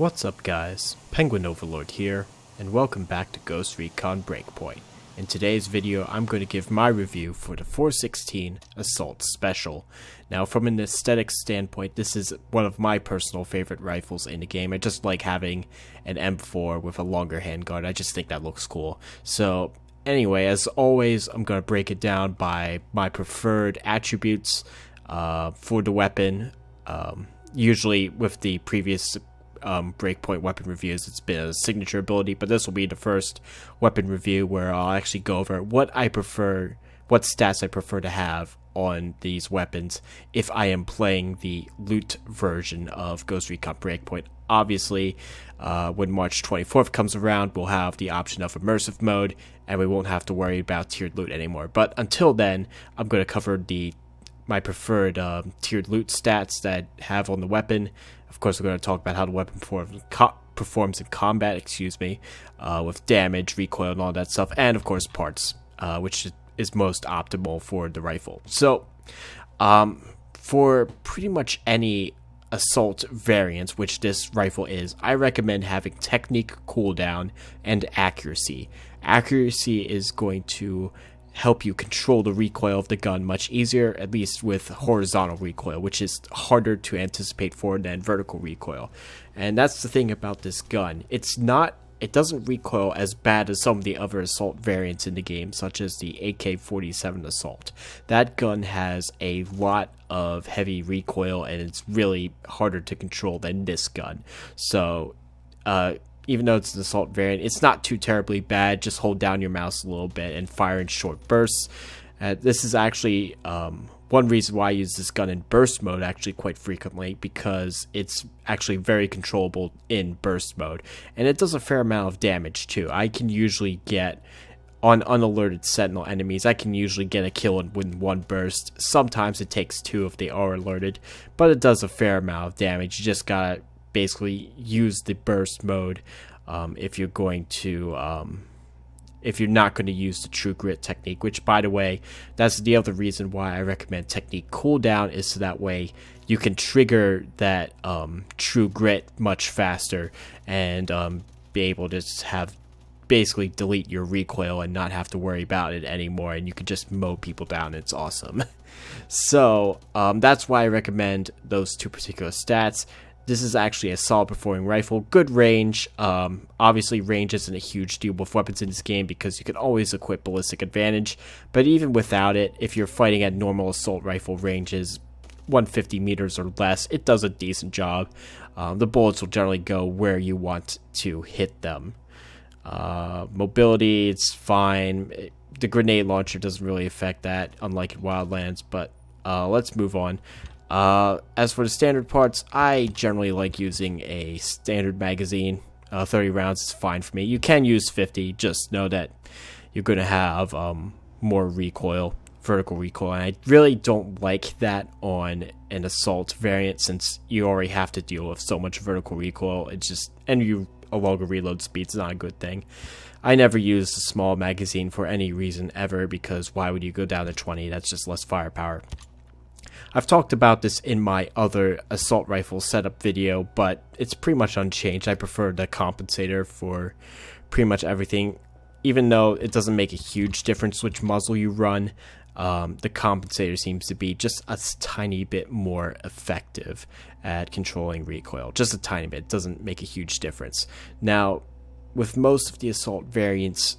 What's up guys, Penguin Overlord here, and welcome back to Ghost Recon Breakpoint. In today's video, I'm going to give my review for the 416 Assault Special. Now from an aesthetic standpoint, this is one of my personal favorite rifles in the game. I just like having an M4 with a longer handguard. I just think that looks cool. So anyway, as always, I'm going to break it down by my preferred attributes for the weapon. Usually with the previous Breakpoint weapon reviews, it's been a signature ability, but this will be the first weapon review where I'll actually go over what stats I prefer to have on these weapons if I am playing the loot version of Ghost Recon Breakpoint. Obviously, when March 24th comes around, we'll have the option of immersive mode, and we won't have to worry about tiered loot anymore. But until then, I'm going to cover my preferred tiered loot stats that I have on the weapon. Of course, we're going to talk about how the weapon performs in combat, with damage, recoil, and all that stuff, and of course parts, which is most optimal for the rifle. So, for pretty much any assault variant, which this rifle is, I recommend having technique, cooldown, and accuracy. Accuracy is going to help you control the recoil of the gun much easier, at least with horizontal recoil, which is harder to anticipate for than vertical recoil. And that's the thing about this gun. It doesn't recoil as bad as some of the other assault variants in the game, such as the AK-47 Assault. That gun has a lot of heavy recoil, and it's really harder to control than this gun. So, even though it's an assault variant, it's not too terribly bad. Just hold down your mouse a little bit and fire in short bursts. This is actually one reason why I use this gun in burst mode actually quite frequently, because it's actually very controllable in burst mode. And it does a fair amount of damage too. I can usually get, on unalerted sentinel enemies, I can usually get a kill in one burst. Sometimes it takes two if they are alerted, but it does a fair amount of damage. You just gotta basically use the burst mode if you're not going to use the true grit technique, which, by the way, that's the other reason why I recommend technique cooldown, is so that way you can trigger that true grit much faster and be able to just basically delete your recoil and not have to worry about it anymore, and you can just mow people down. It's awesome. So that's why I recommend those two particular stats. This is actually a solid performing rifle, good range. Obviously, range isn't a huge deal with weapons in this game because you can always equip ballistic advantage. But even without it, if you're fighting at normal assault rifle ranges, 150 meters or less, it does a decent job. The bullets will generally go where you want to hit them. Mobility, it's fine. The grenade launcher doesn't really affect that, unlike in Wildlands. But let's move on. As for the standard parts, I generally like using a standard magazine. 30 rounds is fine for me. You can use 50, just know that you're going to have more recoil, vertical recoil, and I really don't like that on an assault variant, since you already have to deal with so much vertical recoil. A longer reload speed is not a good thing. I never use a small magazine for any reason ever, because why would you go down to 20? That's just less firepower. I've talked about this in my other assault rifle setup video, but it's pretty much unchanged. I prefer the compensator for pretty much everything. Even though it doesn't make a huge difference which muzzle you run, the compensator seems to be just a tiny bit more effective at controlling recoil. Just a tiny bit. It doesn't make a huge difference. Now, with most of the assault variants,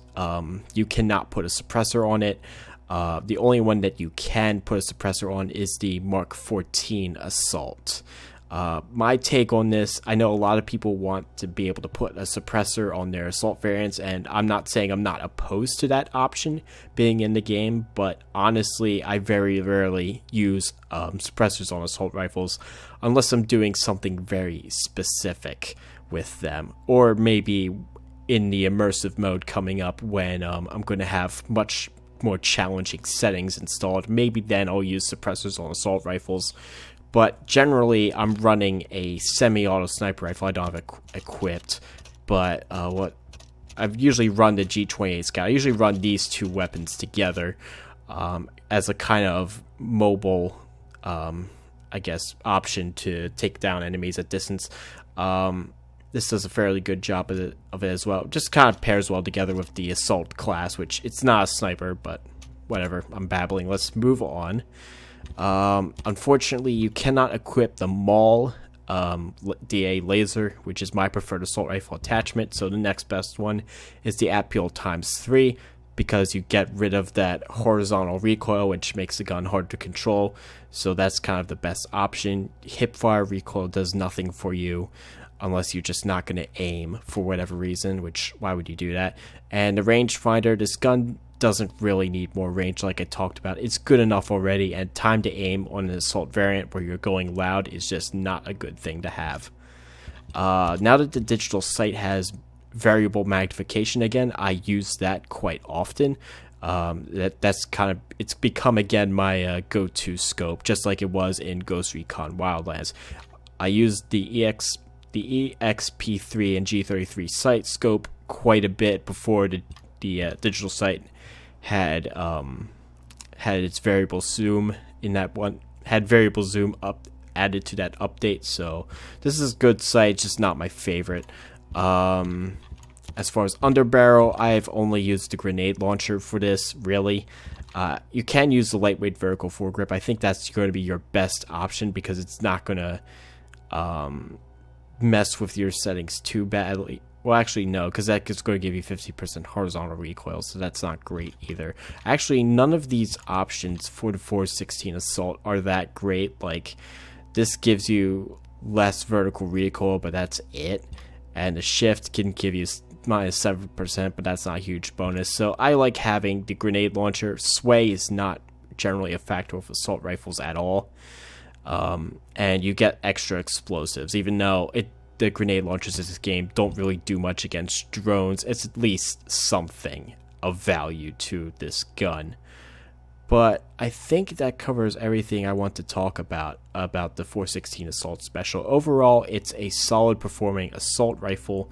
you cannot put a suppressor on it. The only one that you can put a suppressor on is the Mark 14 Assault. My take on this, I know a lot of people want to be able to put a suppressor on their assault variants, and I'm not saying I'm not opposed to that option being in the game, but honestly, I very rarely use suppressors on assault rifles unless I'm doing something very specific with them, or maybe in the immersive mode coming up when I'm going to have much more challenging settings installed. Maybe then I'll use suppressors on assault rifles, but generally I'm running a semi-auto sniper rifle. I don't have it equipped, but I've usually run the G28 Scout. I usually run these two weapons together as a kind of mobile I guess, option to take down enemies at distance. this does a fairly good job of it as well. Just kind of pairs well together with the assault class, which it's not a sniper, but whatever. I'm babbling. Let's move on. Unfortunately, you cannot equip the Maul DA laser, which is my preferred assault rifle attachment. So the next best one is the Appeal ×3, because you get rid of that horizontal recoil, which makes the gun hard to control. So that's kind of the best option. Hipfire recoil does nothing for you unless you're just not going to aim for whatever reason, which, why would you do that? And the rangefinder, this gun doesn't really need more range like I talked about. It's good enough already, and time to aim on an assault variant where you're going loud is just not a good thing to have. Now that the digital sight has variable magnification again, I use that quite often. That's kind of, it's become again my go-to scope, just like it was in Ghost Recon Wildlands. I used the EXP3 and G33 sight scope quite a bit before the digital sight had its variable zoom in that one, had variable zoom up added to that update. So this is good sight, just not my favorite. As far as underbarrel, I've only used the grenade launcher for this, really. You can use the lightweight vertical foregrip. I think that's going to be your best option because it's not going to mess with your settings too badly. Well, actually, no, because that's going to give you 50% horizontal recoil, so that's not great either. Actually, none of these options for the 416 Assault are that great. Like, this gives you less vertical recoil, but that's it. And the shift can give you -7%, but that's not a huge bonus. So I like having the grenade launcher. Sway is not generally a factor with assault rifles at all. And you get extra explosives, even though the grenade launchers in this game don't really do much against drones. It's at least something of value to this gun. But I think that covers everything I want to talk about the 416 Assault Special. Overall, it's a solid performing assault rifle.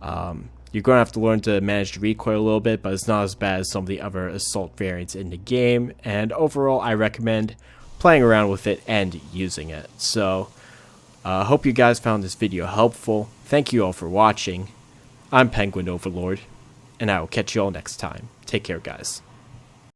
You're going to have to learn to manage the recoil a little bit, but it's not as bad as some of the other assault variants in the game. And overall, I recommend playing around with it and using it. So, hope you guys found this video helpful. Thank you all for watching. I'm Penguin Overlord, and I will catch you all next time. Take care, guys.